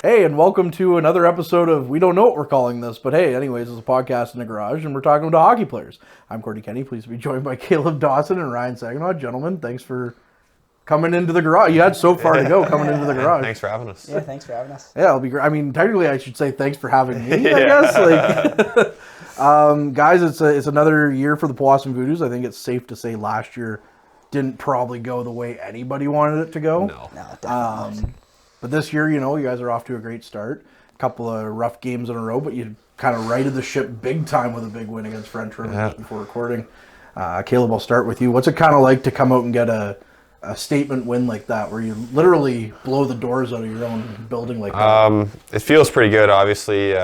Hey, and welcome to another episode of, we don't know what we're calling this, but hey, anyways, it's a podcast in the garage, and we're talking to hockey players. I'm Courtney Kenny, pleased to be joined by Caleb Dawson and Ryan Saginaw. Gentlemen, thanks for coming into the garage. You had so far to go coming into the garage. Thanks for having us. Yeah, thanks for having us. Yeah, it'll be great. I mean, technically, I should say thanks for having me, I guess. Guys, it's another year for the Dawson Voodoos. I think it's safe to say last year didn't probably go the way anybody wanted it to go. No, definitely. But this year, you guys are off to a great start. A couple of rough games in a row, but you kind of righted the ship big time with a big win against French River just before recording. Caleb, I'll start with you. What's it kind of like to come out and get a statement win like that, where you literally blow the doors out of your own building like that? It feels pretty good, obviously.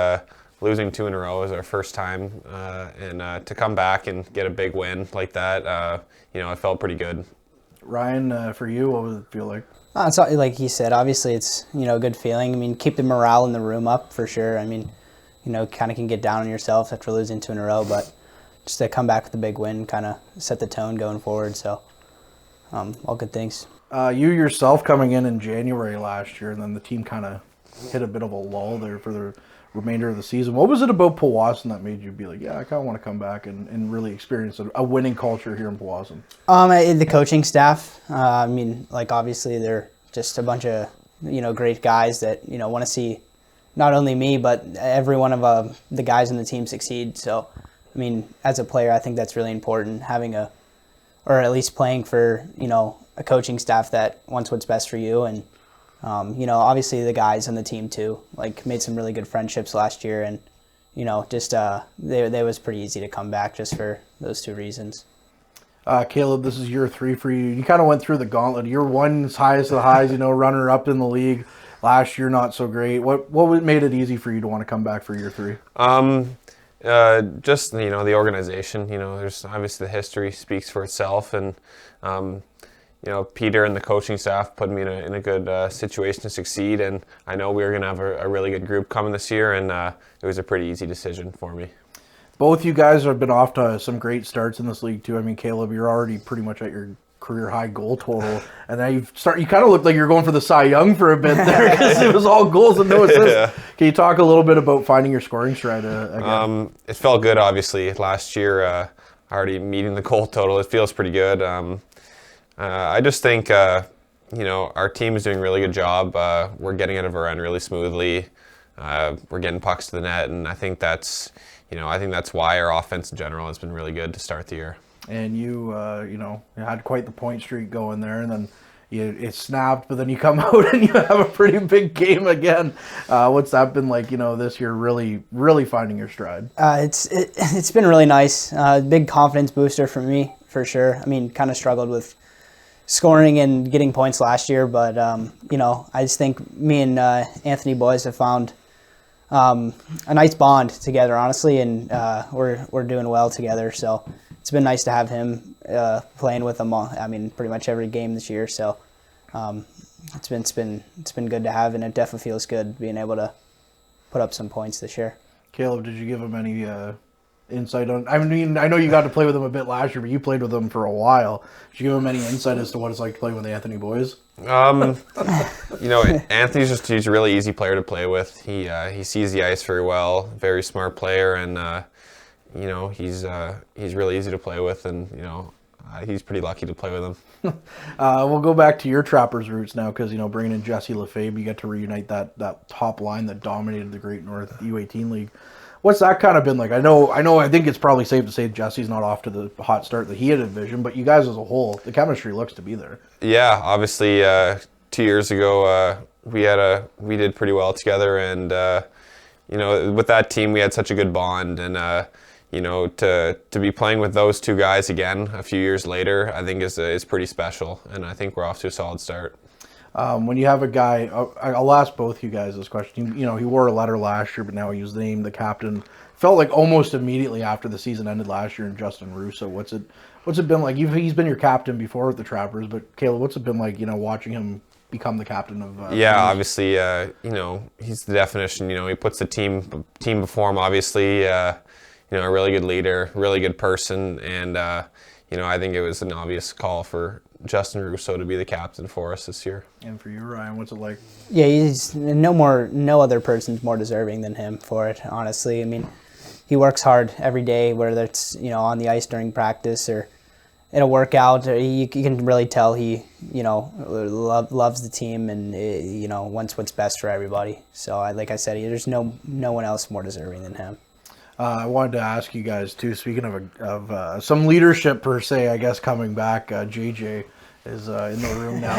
Losing 2 in a row is our first time, and to come back and get a big win like that, it felt pretty good. Ryan, for you, what does it feel like? It's like he said, obviously it's, a good feeling. I mean, keep the morale in the room up for sure. I mean, kind of can get down on yourself after losing 2 in a row, but just to come back with a big win kind of set the tone going forward. So, all good things. You yourself coming in January last year, and then the team kind of hit a bit of a lull there for the remainder of the season. What was it about Powassan that made you be like, yeah, I kind of want to come back and really experience a winning culture here in Powassan? The coaching staff. Obviously they're just a bunch of, great guys that, want to see not only me, but every one of the guys in the team succeed. So, as a player, I think that's really important, having or at least playing for, a coaching staff that wants what's best for you. And, obviously the guys on the team too, made some really good friendships last year, and, they was pretty easy to come back just for those 2 reasons. Caleb, this is year 3 for you. You kind of went through the gauntlet. Year 1 is highest of the highs, runner up in the league. Last year, not so great. What made it easy for you to want to come back for year 3? Just, the organization, there's obviously the history speaks for itself, and, Peter and the coaching staff put me in a good situation to succeed, and I know we were going to have a really good group coming this year, and it was a pretty easy decision for me. Both you guys have been off to some great starts in this league too. I mean, Caleb, you're already pretty much at your career high goal total, and now you kind of looked like you're going for the Cy Young for a bit there, because it was all goals and no assists. Yeah. Can you talk a little bit about finding your scoring stride again? It felt good, obviously. Last year, already meeting the goal total, it feels pretty good. I just think, our team is doing a really good job. We're getting out of our end really smoothly. We're getting pucks to the net, and I think that's why our offense in general has been really good to start the year. And you had quite the point streak going there, and then it snapped, but then you come out and you have a pretty big game again. What's that been like, this year, really, really finding your stride? It's been really nice. Big confidence booster for me, for sure. Kind of struggled with scoring and getting points last year, but, I just think me and Anthony boys have found a nice bond together, honestly, and we're doing well together. So it's been nice to have him playing with him. Pretty much every game this year. So it's been good to have, and it definitely feels good being able to put up some points this year. Caleb, did you give him any insight on? I know you got to play with him a bit last year, but you played with him for a while. Did you give him any insight as to what it's like to play with the Anthony boys? Anthony's he's a really easy player to play with. He sees the ice very well, very smart player, and he's really easy to play with, and he's pretty lucky to play with him. We'll go back to your Trappers roots now, because bringing in Jesse Lefebvre, you get to reunite that top line that dominated the Great North U18 League. What's that kind of been like? I think it's probably safe to say Jesse's not off to the hot start that he had envisioned, but you guys as a whole, the chemistry looks to be there. Yeah, obviously 2 years ago we did pretty well together, and with that team we had such a good bond, and to be playing with those 2 guys again a few years later, I think is pretty special, and I think we're off to a solid start. When you have a guy, I'll ask both you guys this question. He wore a letter last year, but now he was named the captain. Felt like almost immediately after the season ended last year, and Justin Russo. What's it been like? He's been your captain before with the Trappers, but Caleb, what's it been like? Watching him become the captain of. Obviously, he's the definition. He puts the team before him. Obviously, a really good leader, really good person, and I think it was an obvious call for Justin Russo to be the captain for us this year. And for you, Ryan, what's it like? Yeah, he's no other person's more deserving than him for it, honestly. I mean, he works hard every day, whether it's, on the ice during practice or in a workout. You can really tell he, loves the team and, wants what's best for everybody. So, like I said, there's no one else more deserving than him. I wanted to ask you guys, too, speaking of some leadership, per se, I guess, coming back, JJ is in the room now.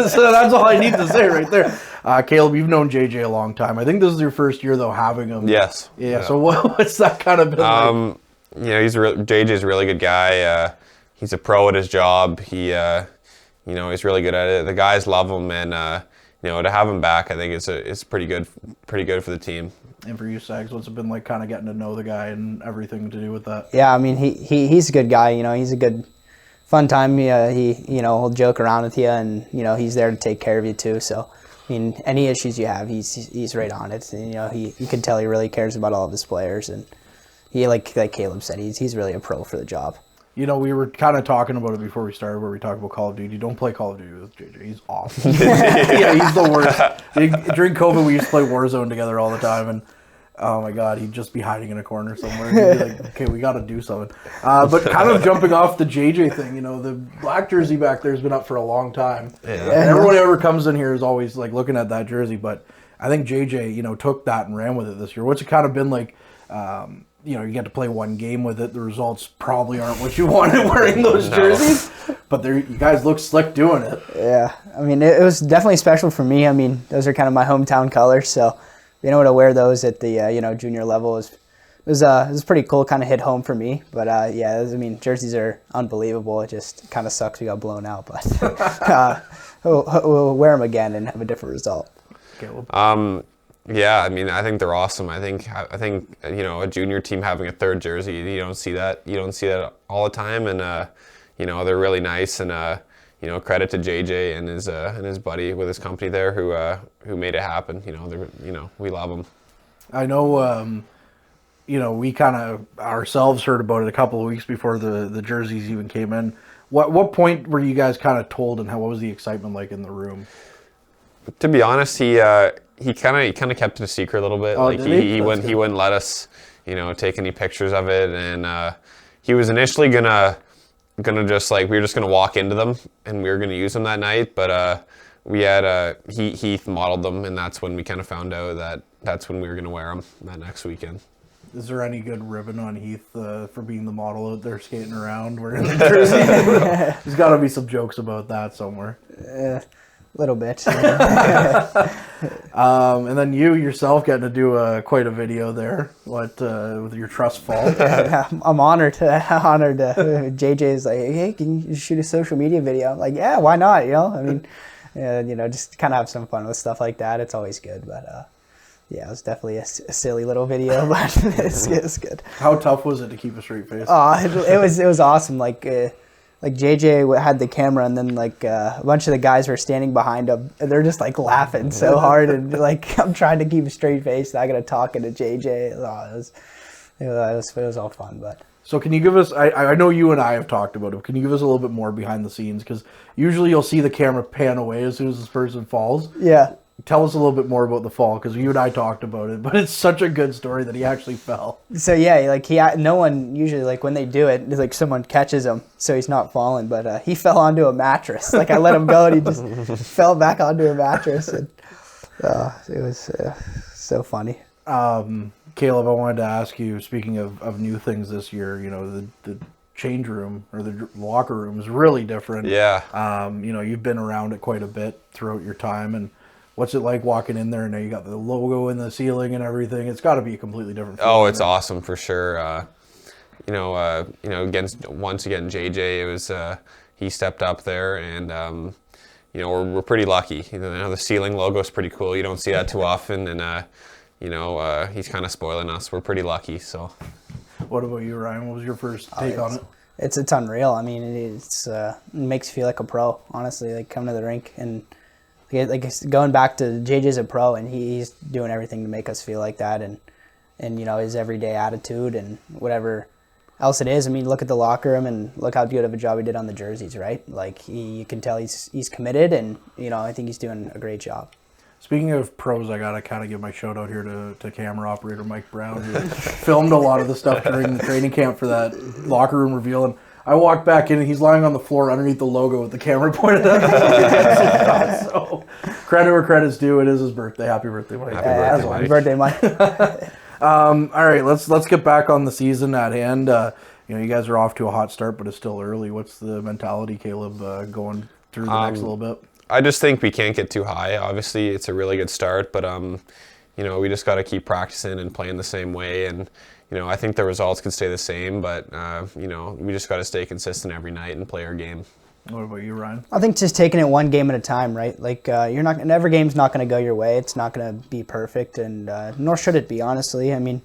So that's all I need to say right there. Caleb, you've known JJ a long time. I think this is your first year, though, having him. Yes. Yeah. So what's that kind of been like? JJ's a really good guy. He's a pro at his job. He's really good at it. The guys love him, and to have him back, I think it's pretty good for the team. And for you, Sags, what's it been like, kind of getting to know the guy and everything to do with that? Yeah, I mean, he's a good guy. He's a good, fun time. He'll joke around with you, and he's there to take care of you too. So, I mean, any issues you have, he's right on it. And, you can tell he really cares about all of his players, and he, like Caleb said, he's really a pro for the job. We were kind of talking about it before we started, where we talked about Call of Duty. Don't play Call of Duty with JJ. He's awful. Yeah, he's the worst. During COVID, we used to play Warzone together all the time, and oh my God, he'd just be hiding in a corner somewhere. And he'd be like, okay, we got to do something. But kind of jumping off the JJ thing, the black jersey back there has been up for a long time. Yeah. And everyone who ever comes in here is always like looking at that jersey. But I think JJ, took that and ran with it this year. What's it kind of been like? You get to play one game with it. The results probably aren't what you wanted wearing those jerseys, but you guys look slick doing it. Yeah, I mean, it was definitely special for me. I mean, those are kind of my hometown colors, so being able to wear those at the junior level was pretty cool. Kind of hit home for me. But jerseys are unbelievable. It just kind of sucks we got blown out, but we'll wear them again and have a different result. Caleb? Yeah, I mean, I think they're awesome. I think a junior team having a third jersey, you don't see that all the time, and they're really nice, and credit to JJ and his buddy with his company there who made it happen. We love them. I know. We kind of ourselves heard about it a couple of weeks before the jerseys even came in. What point were you guys kind of told, and what was the excitement like in the room? To be honest, he kind of kept it a secret a little bit. Oh, he wouldn't let us, take any pictures of it, and he was initially gonna just we were just gonna walk into them and we were gonna use them that night, but we had Heath modeled them, and that's when we kind of found out that's when we were gonna wear them that next weekend. Is there any good ribbon on Heath for being the model out there skating around wearing the jersey? There's got to be some jokes about that somewhere. Little bit. And then you yourself getting to do quite a video there. With your trust fall? I'm honored. JJ's like, hey, can you shoot a social media video? I'm like, yeah, why not? I mean, just kind of have some fun with stuff like that. It's always good, but it was definitely a silly little video, but it's good. How tough was it to keep a straight face? It was awesome. Like JJ had the camera, and then a bunch of the guys were standing behind him, and they're just laughing so hard, and I'm trying to keep a straight face, and I gotta talk into JJ. It was all fun, but. So can you give us? I know you and I have talked about it. Can you give us a little bit more behind the scenes? Because usually you'll see the camera pan away as soon as this person falls. Yeah. Tell us a little bit more about the fall, because you and I talked about it, but it's such a good story that he actually fell. So yeah, no one usually when they do it, it's someone catches him, so he's not falling. But he fell onto a mattress. I let him go, and he just fell back onto a mattress, and it was so funny. Caleb, I wanted to ask you. Speaking of new things this year, the change room or the locker room is really different. Yeah. You've been around it quite a bit throughout your time, and. What's it like walking in there and now you got the logo in the ceiling and everything? It's got to be a completely different feeling. Oh, it's awesome for sure. Once again, JJ, it was he stepped up there, and we're pretty lucky. The ceiling logo is pretty cool. You don't see that too often, and he's kind of spoiling us. We're pretty lucky. So, what about you, Ryan? What was your first take on it? It's unreal. I mean, it makes you feel like a pro. Honestly, coming to the rink and. Going back to JJ's a pro, and he's doing everything to make us feel like that, and his everyday attitude and whatever else it is. I mean, look at the locker room and look how good of a job he did on the jerseys, right? Like, you can tell he's committed, and, I think he's doing a great job. Speaking of pros, I got to kind of give my shout out here to camera operator Mike Brown, who filmed a lot of the stuff during the training camp for that locker room reveal. And I walked back in, and he's lying on the floor underneath the logo with the camera pointed at him. So, credit where credit's due. It is his birthday. Happy birthday, Mike. Happy birthday, Mike. All right, let's get back on the season at hand. You guys are off to a hot start, but it's still early. What's the mentality, Caleb, going through the next little bit? I just think we can't get too high. Obviously, it's a really good start, but we just got to keep practicing and playing the same way. And I think the results can stay the same, but we just got to stay consistent every night and play our game. What about you, Ryan? I think just taking it one game at a time, right? Like, every game's not going to go your way. It's not going to be perfect, and nor should it be, honestly. I mean,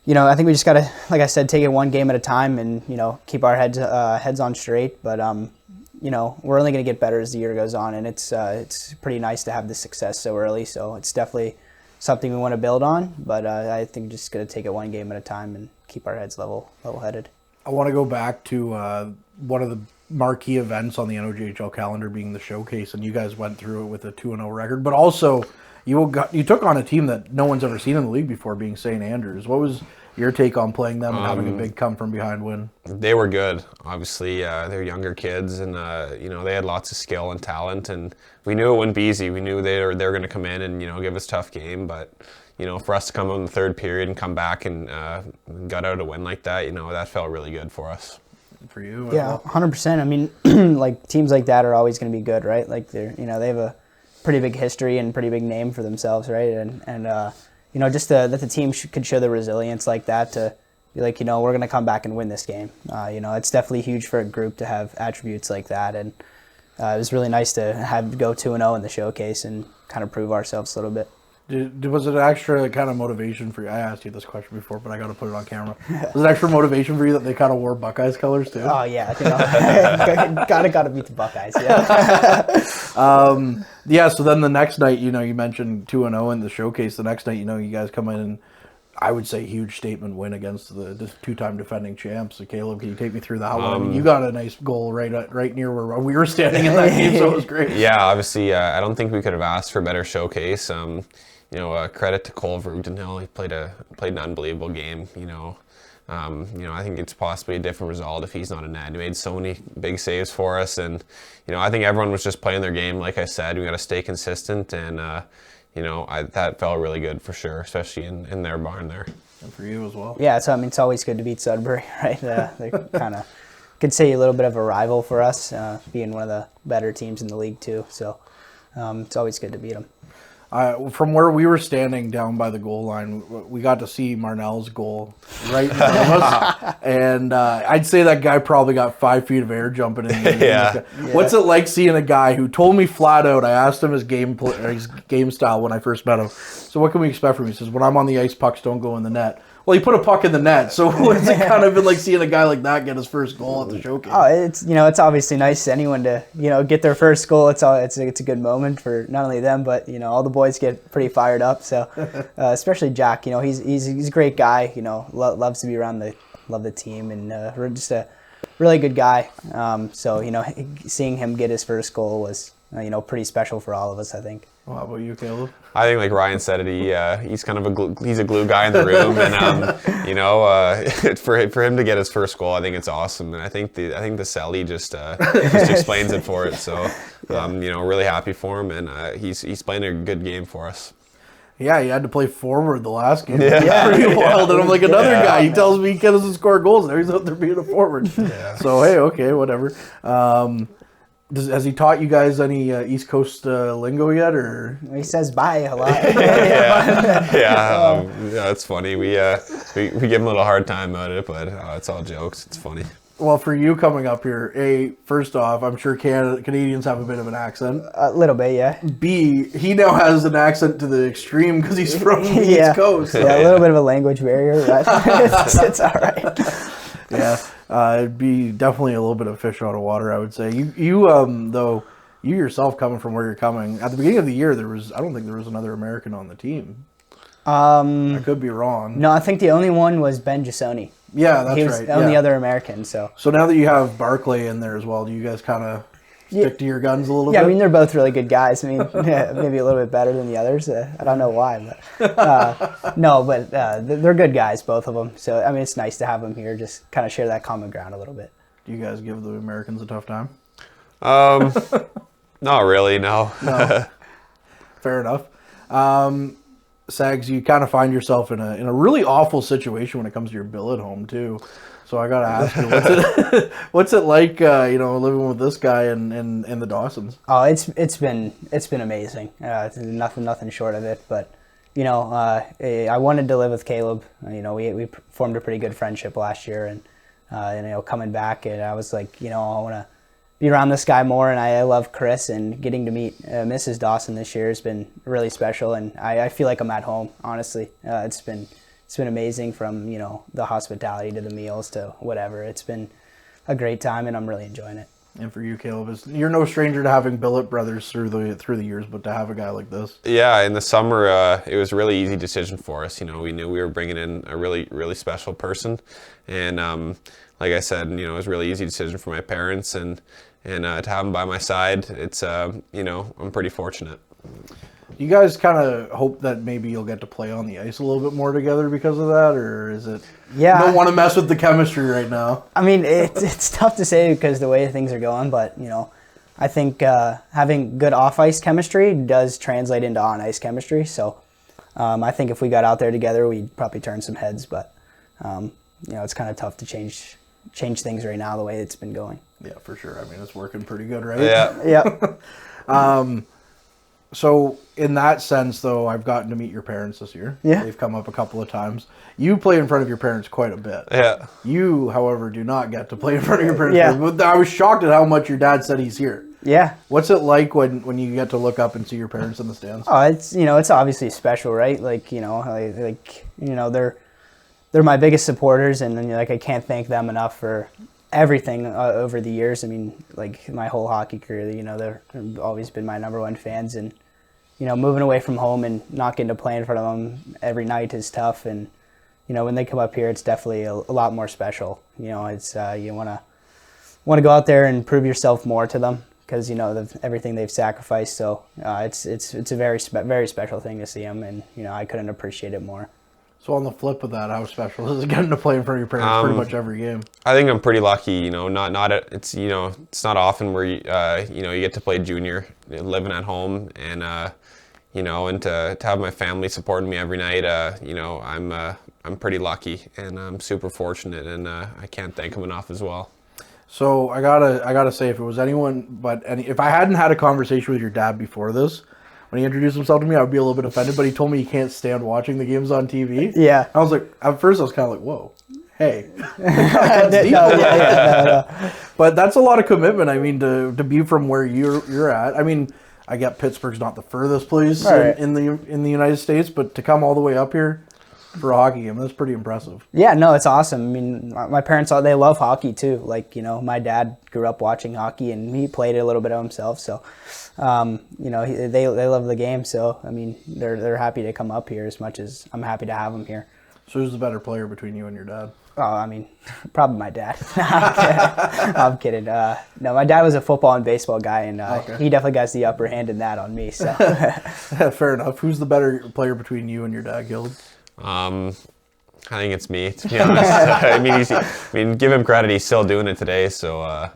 I think we just got to, like I said, take it one game at a time and, keep our heads on straight. But, we're only going to get better as the year goes on, and it's pretty nice to have this success so early. So it's definitely something we want to build on. But I think we're just going to take it one game at a time and keep our heads level-headed. I want to go back to one of the marquee events on the NOJHL calendar being the showcase, and you guys went through it with a 2-0 record. But also, you took on a team that no one's ever seen in the league before, being St. Andrews. What was your take on playing them and having a big come-from-behind win? They were good. Obviously, they're younger kids, and they had lots of skill and talent, and we knew it wouldn't be easy. We knew they were going to come in and give us a tough game, but for us to come in the third period and come back and got out a win like that, that felt really good for us. For you? Yeah, 100%. I mean, like, teams like that are always going to be good, right? Like, they have a pretty big history and pretty big name for themselves, right? And just that the team could show the resilience like that to be like, we're going to come back and win this game. It's definitely huge for a group to have attributes like that. And it was really nice to go 2-0 in the showcase and kind of prove ourselves a little bit. Was it an extra kind of motivation for you? I asked you this question before, but I got to put it on camera. Was it extra motivation for you that they kind of wore Buckeyes colors too? Oh yeah, gotta beat the Buckeyes. Yeah. Yeah. So then the next night, you mentioned 2-0 in the showcase. The next night, you guys come in and I would say huge statement win against the two-time defending champs. So Caleb, can you take me through that one? I mean, you got a nice goal right near where we were standing in that game, so it was great. Yeah, obviously, I don't think we could have asked for a better showcase. Credit to Cole Voodoos. He played an unbelievable game. I think it's possibly a different result if he's not in net. He made so many big saves for us, and I think everyone was just playing their game. Like I said, we got to stay consistent, and that felt really good for sure, especially in their barn there. And for you as well. Yeah, so it's always good to beat Sudbury, right? They're kind of could say a little bit of a rival for us, being one of the better teams in the league too. So it's always good to beat them. From where we were standing down by the goal line, we got to see Marnell's goal right in front of us. And I'd say that guy probably got 5 feet of air jumping in. Yeah. What's it like seeing a guy who told me flat out, I asked him his game style when I first met him. So what can we expect from him? He says, when I'm on the ice, pucks don't go in the net. Well, he put a puck in the net, so what's it kind of been like seeing a guy like that get his first goal at the showcase? Oh, it's obviously nice to anyone to get their first goal. It's a good moment for not only them, but all the boys get pretty fired up. So especially Jack, he's a great guy. Loves to be around the team, and just a really good guy. So seeing him get his first goal was pretty special for all of us, I think. Well, how about you, Caleb? I think, like Ryan said it, he's kind of he's a glue guy in the room, and for him to get his first goal, I think it's awesome, and I think the celly just explains it for it. So, really happy for him, and he's playing a good game for us. Yeah, he had to play forward the last game. Yeah, pretty wild. And I'm like, another guy. He tells me he doesn't score goals. Now he's out there being a forward. Yeah. So hey, okay, whatever. Has he taught you guys any East Coast lingo yet, or he says bye a lot? Yeah, it's funny. We give him a little hard time about it, but it's all jokes. It's funny. Well, for you coming up here, first off, I'm sure Canadians have a bit of an accent. A little bit, yeah. B, he now has an accent to the extreme because he's from the East Coast. Yeah, a little bit of a language barrier, but it's all right. Yeah. It'd be definitely a little bit of fish out of water, I would say. You yourself coming from where you're coming, at the beginning of the year, I don't think there was another American on the team. I could be wrong. No, I think the only one was Ben Jasoni. Yeah, that's he was right. the only other American. So now that you have Barclay in there as well, do you guys kind of stick to your guns a little bit? Yeah, I mean, they're both really good guys. I mean, maybe a little bit better than the others. I don't know why, but no, but they're good guys, both of them. So, I mean, it's nice to have them here, just kind of share that common ground a little bit. Do you guys give the Americans a tough time? Not really, no. No. Fair enough. Sags, you kind of find yourself in a really awful situation when it comes to your billet home, too. So I got to ask you, what's it like, living with this guy and the Dawsons? Oh, it's been amazing. Nothing short of it. But I wanted to live with Caleb. We formed a pretty good friendship last year, and coming back, and I was like, I want to be around this guy more. And I love Chris, and getting to meet Mrs. Dawson this year has been really special. And I feel like I'm at home. Honestly, it's been amazing, from the hospitality to the meals to whatever. It's been a great time, and I'm really enjoying it. And for you, Caleb, you're no stranger to having billet brothers through the years, but to have a guy like this. Yeah, in the summer, it was a really easy decision for us. We knew we were bringing in a really, really special person, and like I said, it was a really easy decision for my parents, and to have him by my side, it's I'm pretty fortunate. You guys kind of hope that maybe you'll get to play on the ice a little bit more together because of that, or is it? Yeah, you don't want to mess with the chemistry right now. I mean, it's tough to say because the way things are going, but I think having good off-ice chemistry does translate into on-ice chemistry. So I think if we got out there together, we'd probably turn some heads. But it's kind of tough to change things right now the way it's been going. Yeah, for sure. I mean, it's working pretty good, right? Yeah. Yeah. So in that sense, though, I've gotten to meet your parents this year. Yeah. They've come up a couple of times. You play in front of your parents quite a bit. Yeah. You, however, do not get to play in front of your parents. Yeah. But I was shocked at how much your dad said he's here. Yeah. What's it like when you get to look up and see your parents in the stands? Oh, it's obviously special, right? They're my biggest supporters, and I can't thank them enough for everything over the years. I mean, my whole hockey career, they've always been my number one fans, and moving away from home and not getting to play in front of them every night is tough. And when they come up here, it's definitely a lot more special. It's you want to go out there and prove yourself more to them, because everything they've sacrificed. So it's a very special thing to see them, and I couldn't appreciate it more. So on the flip of that, how special is it getting to play in front of your parents pretty much every game? I think I'm pretty lucky. It's not often where you get to play junior, living at home, and and to have my family supporting me every night. I'm pretty lucky, and I'm super fortunate, and I can't thank them enough as well. So I gotta say, if it was anyone if I hadn't had a conversation with your dad before this, when he introduced himself to me, I would be a little bit offended, but he told me he can't stand watching the games on TV. Yeah. I was like, at first I was kind of like, whoa, hey. No. But that's a lot of commitment. I mean, to be from where you're at. I mean, I get Pittsburgh's not the furthest place in the United States, but to come all the way up here for a hockey game, that's pretty impressive. Yeah, no, it's awesome. I mean, my parents, they love hockey too. My dad grew up watching hockey, and he played it a little bit of himself. So, they love the game. So, I mean, they're happy to come up here as much as I'm happy to have them here. So who's the better player between you and your dad? Oh, I mean, probably my dad. I'm kidding. No, my dad was a football and baseball guy, and he definitely got the upper hand in that on me. So, fair enough. Who's the better player between you and your dad, Caleb? I think it's me, to be honest. I mean, give him credit; he's still doing it today. So,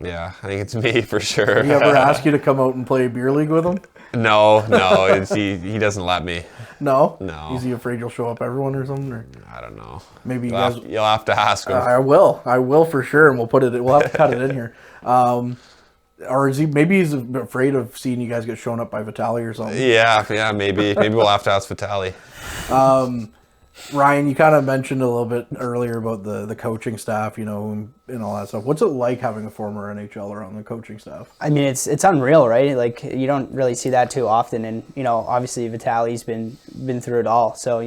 yeah, I think it's me for sure. Did he ever ask you to come out and play beer league with him? No, he doesn't let me. No? No. Is he afraid you'll show up everyone or something? Or? I don't know. Maybe you'll have to ask him. I will for sure, and we'll have to cut it in here. Or is he? Maybe he's afraid of seeing you guys get shown up by Vitaly or something. Yeah, maybe we'll have to ask Vitaly. Ryan, you kind of mentioned a little bit earlier about the coaching staff, and all that stuff. What's it like having a former NHLer on the coaching staff? I mean, it's unreal, right? You don't really see that too often, and obviously Vitaly's been through it all. So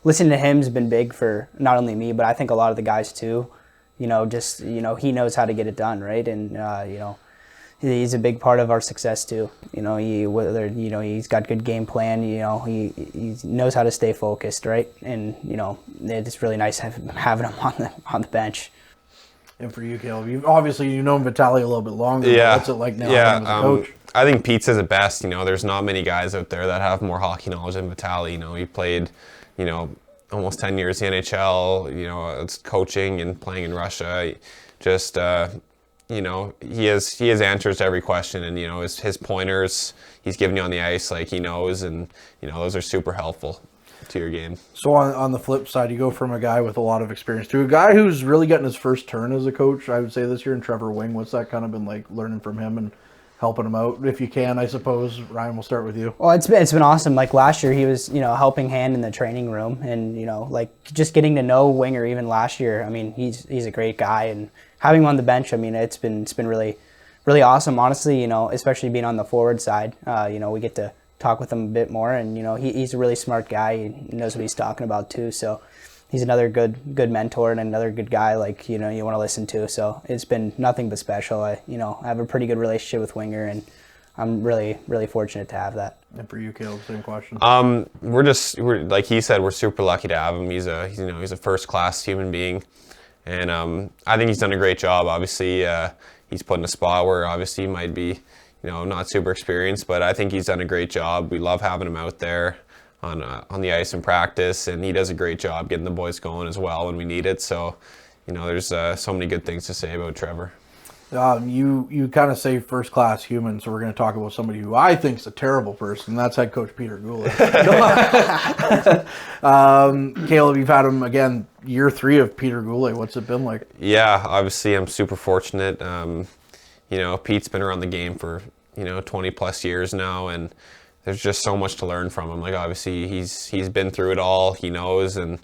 listening to him's been big for not only me, but I think a lot of the guys too. He knows how to get it done, right? And he's a big part of our success too. He's got good game plan. He knows how to stay focused, right? And it's really nice having him on the bench. And for you, Caleb, you've known Vitaly a little bit longer. Yeah. What's it like now having him as a coach? I think Pete says it best. There's not many guys out there that have more hockey knowledge than Vitaly. He played, almost 10 years in the NHL. It's coaching and playing in Russia. Just he has answers to every question, and his pointers he's giving you on the ice, like he knows, and those are super helpful to your game. So on the flip side, you go from a guy with a lot of experience to a guy who's really getting his first turn as a coach, I would say, this year, in Trevor Wing. What's that kind of been like, learning from him and helping him out, if you can, I suppose? Ryan, we'll start with you. Well, it's been awesome. Like last year, he was helping hand in the training room, and just getting to know Winger even last year. I mean, he's a great guy, and having him on the bench, I mean, it's been really, really awesome. Honestly, especially being on the forward side, we get to talk with him a bit more, and he's a really smart guy. He knows what he's talking about too. So he's another good mentor and another good guy you want to listen to. So it's been nothing but special. I have a pretty good relationship with Winger, and I'm really, really fortunate to have that. And for you, Caleb, same question. We're like he said, we're super lucky to have him. He's a first class human being, and I think he's done a great job. Obviously, he's put in a spot where obviously he might be not super experienced, but I think he's done a great job. We love having him out there on the ice in practice, and he does a great job getting the boys going as well when we need it. So, there's so many good things to say about Trevor. You kind of say first class human, so we're going to talk about somebody who I think is a terrible person. That's head coach Peter Goulet. Caleb, you've had him again, year 3 of Peter Goulet. What's it been like? Yeah, obviously I'm super fortunate. Pete's been around the game for 20 plus years now, and there's just so much to learn from him. Like, obviously he's been through it all. He knows, and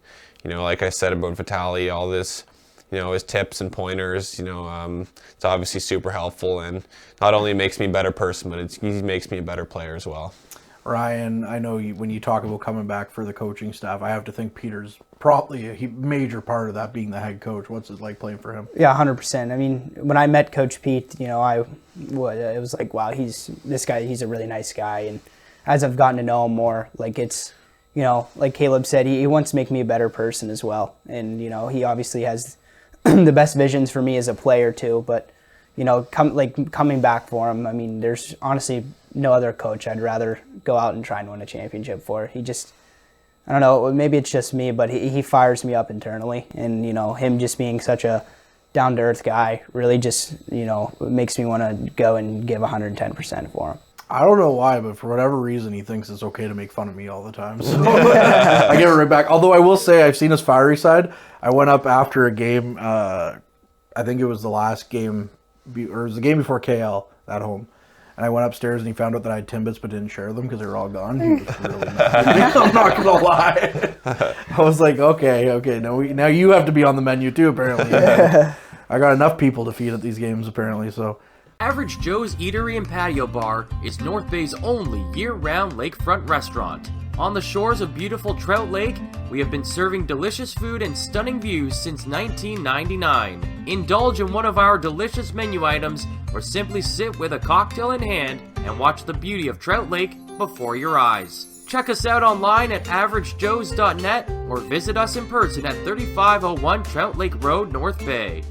like I said about Vitaly, all this, his tips and pointers, it's obviously super helpful, and not only makes me a better person, but he makes me a better player as well. Ryan, I know when you talk about coming back for the coaching staff, I have to think Peter's probably a major part of that, being the head coach. What's it like playing for him? Yeah, 100%. I mean, when I met Coach Pete, it was like, wow, he's a really nice guy. And as I've gotten to know him more, it's, like Caleb said, he wants to make me a better person as well. And, he obviously has the best visions for me as a player too. But, coming back for him, I mean, there's honestly no other coach I'd rather go out and try and win a championship for. He just, I don't know, maybe it's just me, but he fires me up internally. And, him just being such a down-to-earth guy really just, makes me want to go and give 110% for him. I don't know why, but for whatever reason, he thinks it's okay to make fun of me all the time. So I give it right back. Although I will say, I've seen his fiery side. I went up after a game, I think it was the last game, or it was the game before KL at home. And I went upstairs and he found out that I had Timbits but didn't share them because they were all gone. He was really mad. I'm not going to lie. I was like, okay, now you have to be on the menu too, apparently. I got enough people to feed at these games, apparently, so. Average Joe's Eatery and Patio Bar is North Bay's only year-round lakefront restaurant. On the shores of beautiful Trout Lake, we have been serving delicious food and stunning views since 1999. Indulge in one of our delicious menu items, or simply sit with a cocktail in hand and watch the beauty of Trout Lake before your eyes. Check us out online at averagejoes.net or visit us in person at 3501 Trout Lake Road, North Bay.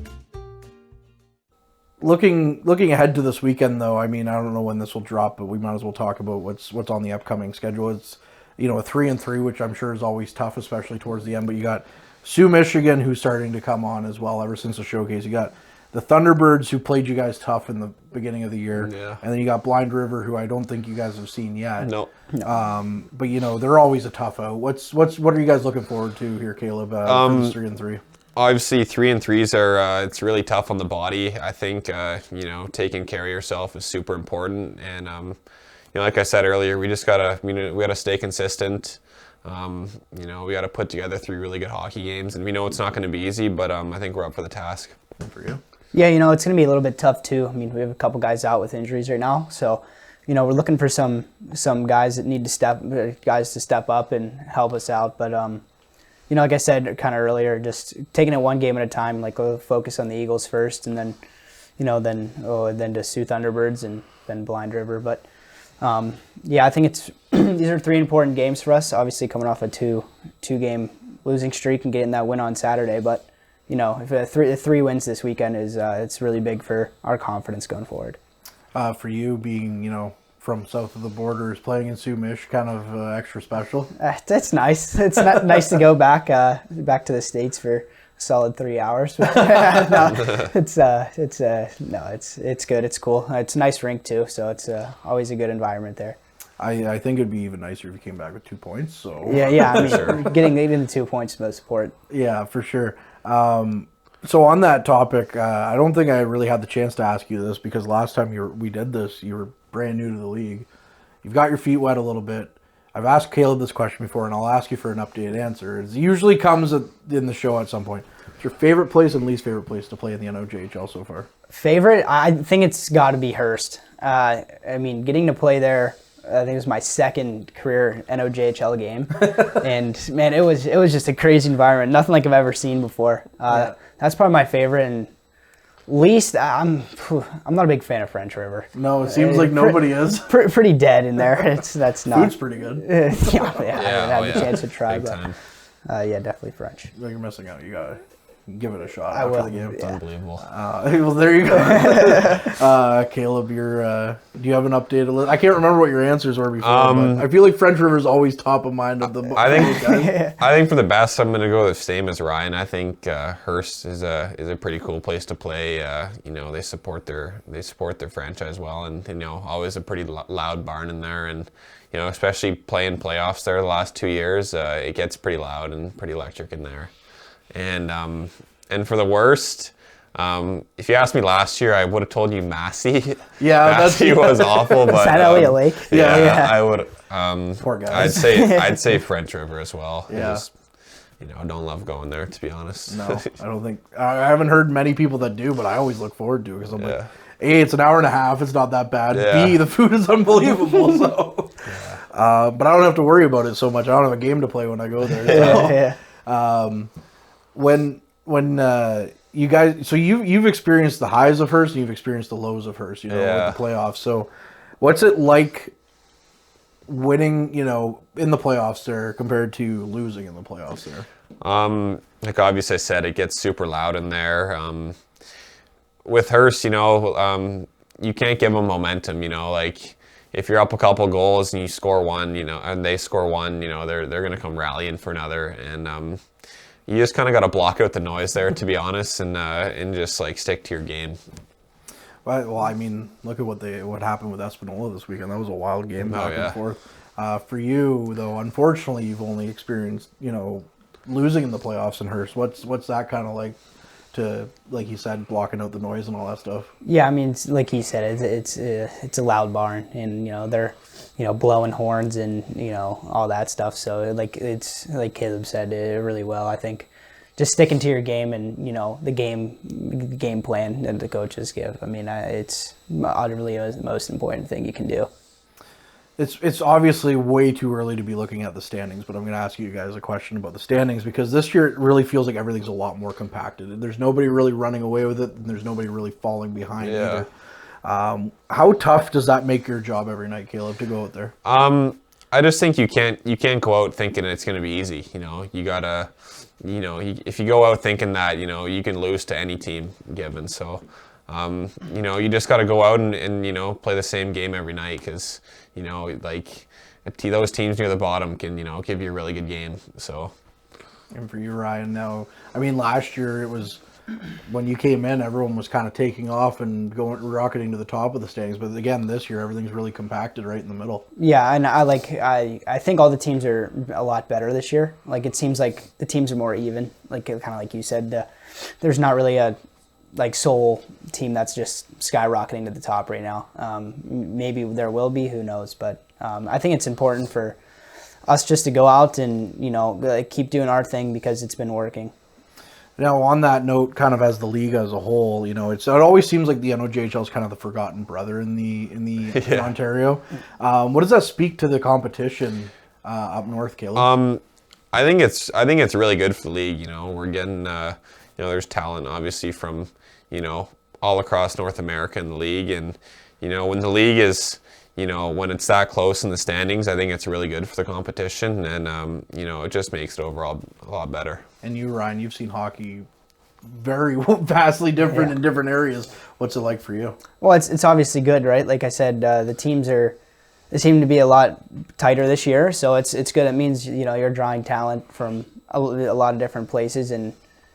Looking ahead to this weekend, though, I mean, I don't know when this will drop, but we might as well talk about what's on the upcoming schedule. It's a 3-3, which I'm sure is always tough, especially towards the end. But you got Sioux, Michigan, who's starting to come on as well ever since the showcase. You got the Thunderbirds, who played you guys tough in the beginning of the year. Yeah. And then you got Blind River, who I don't think you guys have seen yet. No. But they're always a tough out. What are you guys looking forward to here, Caleb, for this 3-3? Obviously, 3-3s are it's really tough on the body. I think taking care of yourself is super important, and like I said earlier, we just gotta stay consistent. We gotta put together 3 really good hockey games, and we know it's not going to be easy, but I think we're up for the task. And for you? Yeah, it's going to be a little bit tough too. I mean, we have a couple guys out with injuries right now, so we're looking for some guys that need to step up and help us out, but like I said kind of earlier, just taking it one game at a time, focus on the Eagles first, and then, than to Sioux Thunderbirds and then Blind River. But yeah, I think it's these are 3 important games for us. Obviously, coming off a two game losing streak and getting that win on Saturday, but if three wins this weekend is it's really big for our confidence going forward. For you being from south of the borders, playing in Sault-Mich, kind of extra special. That's nice. It's not nice to go back to the States for a solid 3 hours. But, no, it's good. It's cool. It's a nice rink too, so it's always a good environment there. I think it'd be even nicer if you came back with 2 points. So yeah. I mean, getting the 2 points most important. Yeah, for sure. So on that topic, I don't think I really had the chance to ask you this because last time we did this, you were brand new to the league. You've got your feet wet a little bit. I've asked Caleb this question before, and I'll ask you for an updated answer. It usually comes in the show at some point. What's your favorite place and least favorite place to play in the NOJHL so far? Favorite? I think it's got to be Hearst. I mean, getting to play there, I think it was my second career NOJHL game, and man, it was just a crazy environment. Nothing like I've ever seen before. That's probably my favorite. And least, I'm not a big fan of French River. No, it seems like nobody is. Pretty dead in there. That's not. Food's pretty good. I haven't had the chance to try, but yeah, definitely French. Well, you're missing out. You gotta give it a shot I after will. the game. It's unbelievable. Well, there you go. Caleb, do you have an updated list? I can't remember what your answers were before, but I feel like French River is always top of mind of the guys. I think for the best, I'm going to go the same as Ryan. I think Hearst is a pretty cool place to play. They support their franchise well, and always a pretty loud barn in there, and especially playing playoffs there the last 2 years, it gets pretty loud and pretty electric in there. And for the worst, if you asked me last year, I would have told you Massey. Yeah, Massey was awful. But is that Elliott Lake? Yeah, I would. Poor guys. I'd say French River as well. Yeah. I don't love going there, to be honest. No, I don't think. I haven't heard many people that do, but I always look forward to it because I'm like, A, it's an hour and a half. It's not that bad. Yeah. B, the food is unbelievable. So, but I don't have to worry about it so much. I don't have a game to play when I go there. So. When you guys, so you've experienced the highs of Hearst and you've experienced the lows of Hearst, with the playoffs. So, what's it like winning, in the playoffs there compared to losing in the playoffs there? Like obviously I said, it gets super loud in there. With Hearst, you can't give them momentum. Like if you're up a couple goals and you score one, and they score one, they're gonna come rallying for another, and you just kind of got to block out the noise there, to be honest, and just like stick to your game. Well, I mean, look at what happened with Espanola this weekend. That was a wild game back and forth. For you, though, unfortunately, you've only experienced losing in the playoffs in Hearst. What's that kind of like? To, like you said, blocking out the noise and all that stuff. Yeah, I mean, like he said, it's a loud barn, and they're blowing horns and all that stuff. So it's like Caleb said really well. I think just sticking to your game and the game plan that the coaches give. I mean, it's utterly the most important thing you can do. It's obviously way too early to be looking at the standings, but I'm going to ask you guys a question about the standings because this year it really feels like everything's a lot more compacted. There's nobody really running away with it, and there's nobody really falling behind either. How tough does that make your job every night, Caleb, to go out there? I just think you can't go out thinking it's going to be easy. You gotta, if you go out thinking that you can lose to any team given, so. You just got to go out and play the same game every night because, those teams near the bottom can, give you a really good game. So. And for you, Ryan, now, I mean, last year it was when you came in, everyone was kind of taking off and rocketing to the top of the standings. But again, this year, everything's really compacted right in the middle. Yeah, and I think all the teams are a lot better this year. Like, it seems like the teams are more even. Like, kind of like you said, there's not really a sole team that's just skyrocketing to the top right now. Maybe there will be, who knows, but I think it's important for us just to go out and keep doing our thing because it's been working. Now, on that note, kind of as the league as a whole, it always seems like the NOJHL is kind of the forgotten brother in in Ontario. What does that speak to the competition up north, Caleb? I think it's really good for the league. We're getting there's talent obviously from all across North America in the league. And, when the league is, when it's that close in the standings, I think it's really good for the competition. And, it just makes it overall a lot better. And you, Ryan, you've seen hockey very vastly different in different areas. What's it like for you? Well, it's obviously good, right? Like I said, the teams they seem to be a lot tighter this year, so it's good. It means you're drawing talent from a lot of different places, and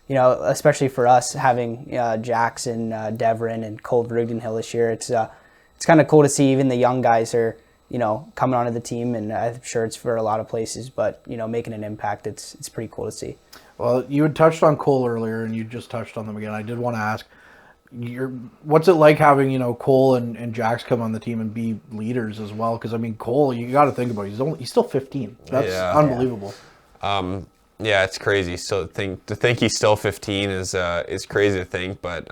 especially for us having Jackson, Deverin, and Cole Vrugdenhill this year, it's kind of cool to see even the young guys are coming onto the team, and I'm sure it's for a lot of places, but making an impact. It's pretty cool to see. Well, you had touched on Cole earlier, and you just touched on them again. I did want to ask, what's it like having Cole and Jax come on the team and be leaders as well? Because Cole, you got to think about it. He's still 15. That's unbelievable. Yeah, it's crazy. So to think he's still 15 is crazy to think. But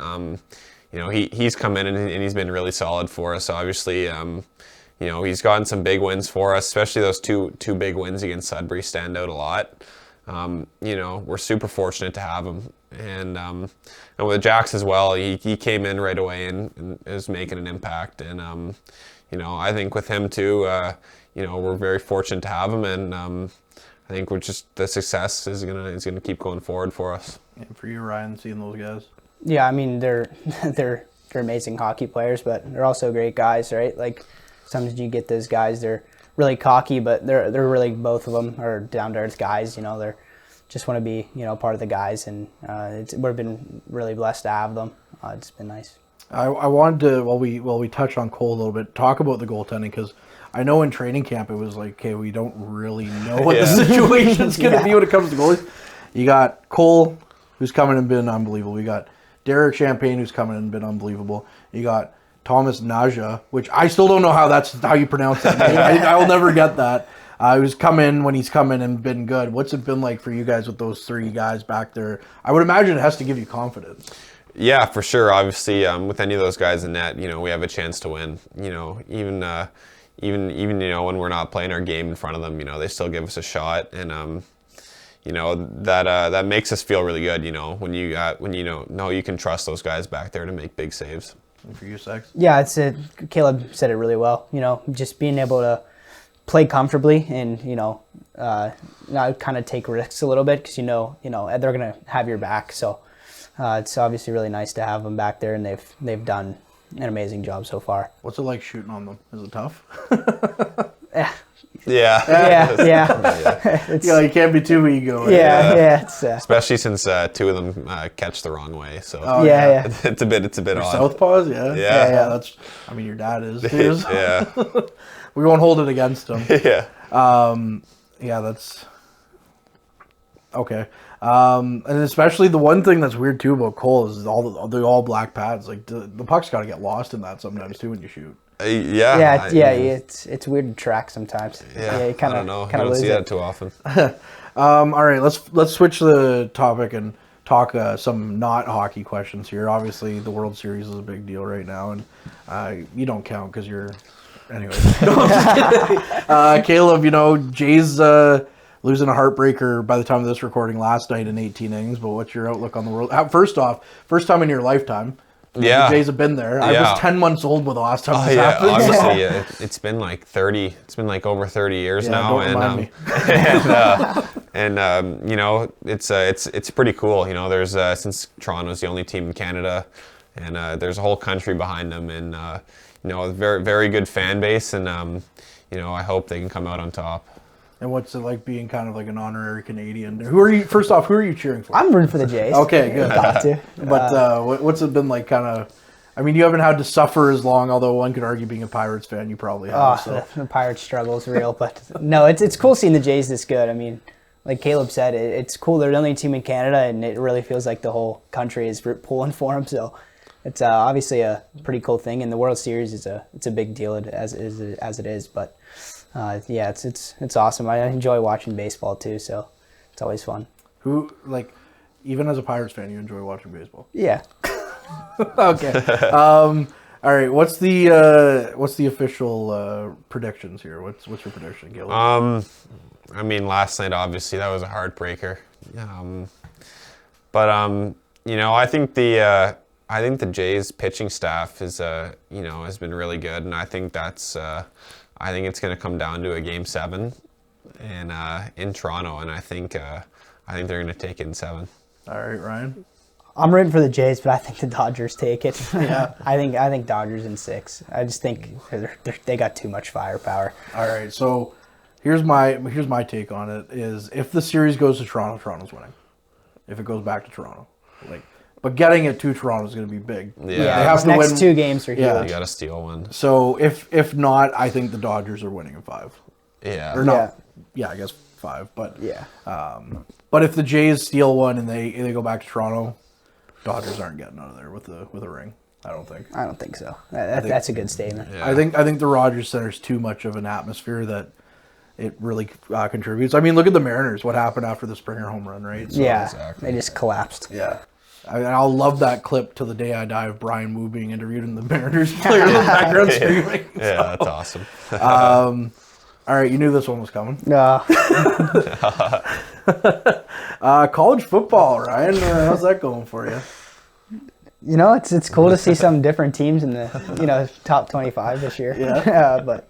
he's come in and he's been really solid for us. Obviously, he's gotten some big wins for us, especially those two big wins against Sudbury stand out a lot. We're super fortunate to have him, and with Jax as well, he came in right away and is making an impact, and I think with him too, we're very fortunate to have him, and I think the success is gonna keep going forward for us. And for you, Ryan, seeing those guys. Yeah, they're amazing hockey players, but they're also great guys, right? Like sometimes you get those guys, they're really cocky, but they're really, both of them are down to earth guys. They're just want to be part of the guys, and we've been really blessed to have them. It's been nice. I wanted to, while we touch on Cole a little bit, talk about the goaltending, because I know in training camp it was like, okay, we don't really know what the situation's going to be when it comes to goalies. You got Cole, who's coming and been unbelievable. You got Derek Champagne, who's coming and been unbelievable. You got Thomas Naja, which I still don't know how you pronounce that name. I will never get that. Who's come in when he's come in and been good. What's it been like for you guys with those three guys back there? I would imagine it has to give you confidence. Yeah, for sure. Obviously, with any of those guys in net, we have a chance to win. Even when we're not playing our game in front of them, they still give us a shot, and that makes us feel really good. When you know you can trust those guys back there to make big saves. And for you, Sags? Yeah, Caleb said it really well. Just being able to play comfortably and not kind of take risks a little bit, because they're gonna have your back. So it's obviously really nice to have them back there, and they've done an amazing job so far. What's it like shooting on them? Is it tough? Yeah. You can't be too ego. Yeah. It's, especially since two of them catch the wrong way. So it's a bit odd. Southpaws, yeah. That's. Your dad is too. So. Yeah. We won't hold it against him. Yeah. That's okay. And especially the one thing that's weird too about Cole is the all black pads. Like the puck's got to get lost in that sometimes too when you shoot. It's weird to track sometimes. Yeah, you kind of I don't know. I don't see that too often. All right, let's switch the topic and talk some not hockey questions here. Obviously, the World Series is a big deal right now, and you don't count because you're. Anyway, Caleb, Jay's losing a heartbreaker by the time of this recording last night in 18 innings. But what's your outlook on the world? First off, first time in your lifetime. Yeah, the Jays have been there. I was 10 months old when the last time this happened. Obviously, it's been like 30. It's been like over 30 years now, it's pretty cool. There's since Toronto's the only team in Canada, and there's a whole country behind them, and a very very good fan base, and I hope they can come out on top. And what's it like being kind of like an honorary Canadian? Who are you cheering for? I'm rooting for the Jays. Okay, good. But what's it been like kind of... you haven't had to suffer as long, although one could argue being a Pirates fan, you probably have. The Pirates struggle is real, but no, it's cool seeing the Jays this good. Like Caleb said, it's cool. They're the only team in Canada, and it really feels like the whole country is pulling for them, so it's obviously a pretty cool thing, and the World Series is a big deal as it is, but... it's awesome. I enjoy watching baseball too, so it's always fun. Even as a Pirates fan, you enjoy watching baseball? Yeah. Okay. All right. What's the official predictions here? What's your prediction, Gil? Last night obviously that was a heartbreaker. I think I think the Jays pitching staff is has been really good, and I think that's I think it's going to come down to a Game 7 and in Toronto, and I think they're going to take it in 7. All right, Ryan. I'm rooting for the Jays, but I think the Dodgers take it. Yeah, I think Dodgers in 6. I just think they got too much firepower. All right, so here's my take on it: is if the series goes to Toronto, Toronto's winning. If it goes back to Toronto, but getting it to Toronto is going to be big. Yeah, they have to next win. 2 games are huge. Yeah. You got to steal one. So if not, I think the Dodgers are winning in 5. Yeah. Or not? Yeah, I guess 5. But Yeah. But if the Jays steal one and they go back to Toronto, Dodgers aren't getting out of there with a ring. I don't think. I don't think so. That's a good statement. Yeah. I think the Rogers Center's too much of an atmosphere that it really contributes. I mean, look at the Mariners. What happened after the Springer home run, right? So, Yeah, exactly. they just collapsed. Yeah. I'll love that clip till the day I die of Brian Wu being interviewed and the Mariners player in the background screaming. Yeah, that's awesome. All right, you knew this one was coming. No. College football, Ryan. How's that going for you? It's cool to see some different teams in the top 25 this year. Yeah. But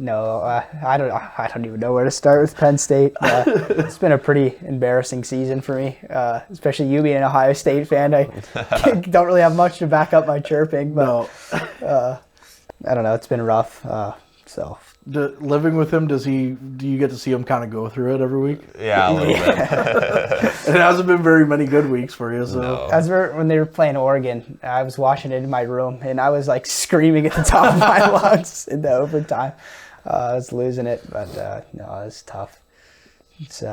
no, I don't even know where to start with Penn State. It's been a pretty embarrassing season for me, especially you being an Ohio State fan. I don't really have much to back up my chirping, but I don't know. It's been rough. Living with him, do you get to see him kind of go through it every week? Yeah, a little bit. It hasn't been very many good weeks for you. So No. When they were playing Oregon, I was watching it in my room, and I was like screaming at the top of my lungs in the overtime. I was losing it, but no, it's tough. It's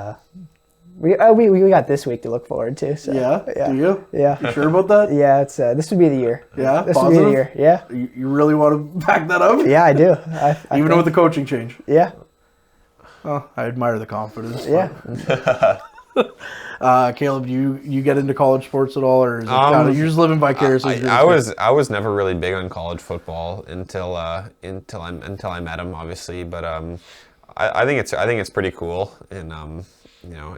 we got this week to look forward to. So, yeah, do you? Yeah. You sure about that? Yeah, it's this would be the year. Yeah, this positive? would be the year. Yeah, You really want to back that up? yeah, I do. I Even with the coaching change. yeah, Oh, I admire the confidence. yeah. Caleb, do you get into college sports at all, or is it kind of, you're just living vicariously? through I this was never really big on college football until I met him, obviously. But I think it's pretty cool, and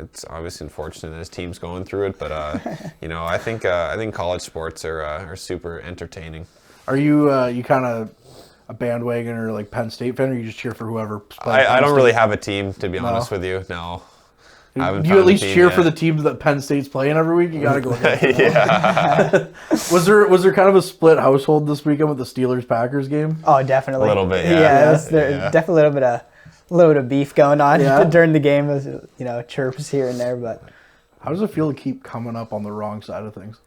it's obviously unfortunate that his team's going through it. But I think college sports are super entertaining. Are you kind of a bandwagon or like Penn State fan, or you just cheer for whoever? I don't really have a team, to be honest with you. No. I haven't Do you found at least a team cheer yet. for the teams that Penn State's playing every week? You got to go against them. Yeah. Was there kind of a split household this weekend with the Steelers-Packers game? Oh, definitely. A little bit, yeah. Yeah, there Yeah. definitely a little bit of beef going on Yeah. during the game. Chirps here and there, but How does it feel to keep coming up on the wrong side of things?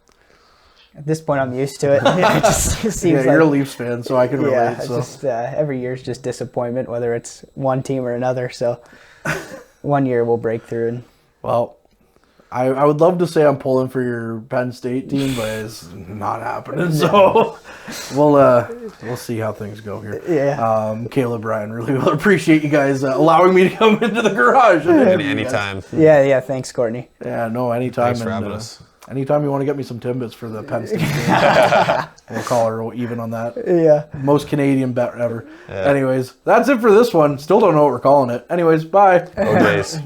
at this point, I'm used to it. It just seems Yeah, like you're a Leafs fan, so I can relate. yeah, So. just every year is just disappointment, whether it's one team or another. So one year we'll break through. And Well, I would love to say I'm pulling for your Penn State team, but it's not happening. So we'll see how things go here. Yeah. Caleb, Ryan, really will appreciate you guys allowing me to come into the garage. Anytime. yeah, thanks, Courtney. Yeah, no, anytime. Thanks for having us. Anytime you want to get me some Timbits for the Penn State game, we'll call her even on that. Yeah. Most Canadian bet ever. Anyways, that's it for this one. Still don't know what we're calling it. Anyways, bye. Oh, days.